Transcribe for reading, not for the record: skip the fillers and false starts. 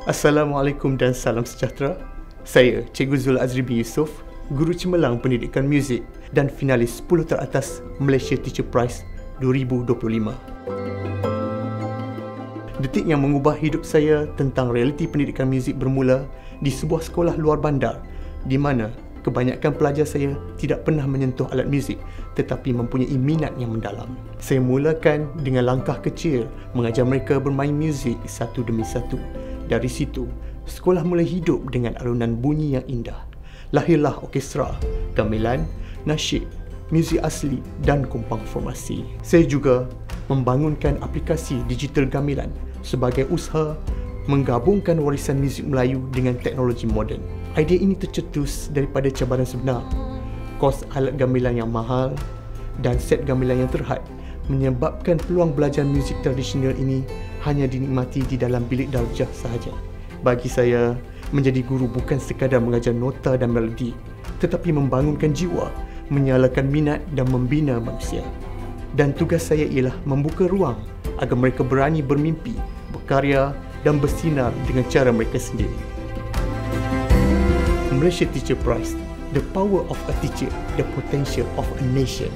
Assalamualaikum dan salam sejahtera. Saya Cikgu Zul Azri bin Yusof, Guru Cemerlang Pendidikan Muzik dan finalis 10 teratas Malaysia Teacher Prize 2025. Detik yang mengubah hidup saya tentang realiti pendidikan muzik bermula di sebuah sekolah luar bandar di mana kebanyakan pelajar saya tidak pernah menyentuh alat muzik tetapi mempunyai minat yang mendalam. Saya mulakan dengan langkah kecil mengajar mereka bermain muzik satu demi satu. Dari situ, sekolah mula hidup dengan alunan bunyi yang indah. Lahirlah orkestra, gamelan, nasyid, muzik asli dan kompang formasi. Saya juga membangunkan aplikasi digital gamelan sebagai usaha menggabungkan warisan muzik Melayu dengan teknologi moden. Idea ini tercetus daripada cabaran sebenar. Kos alat gamelan yang mahal dan set gamelan yang terhad menyebabkan peluang belajar muzik tradisional ini hanya dinikmati di dalam bilik darjah sahaja. Bagi saya, menjadi guru bukan sekadar mengajar nota dan melodi, tetapi membangunkan jiwa, menyalakan minat dan membina manusia. Dan tugas saya ialah membuka ruang agar mereka berani bermimpi, berkarya dan bersinar dengan cara mereka sendiri. Malaysia Teacher Prize, the power of a teacher, the potential of a nation.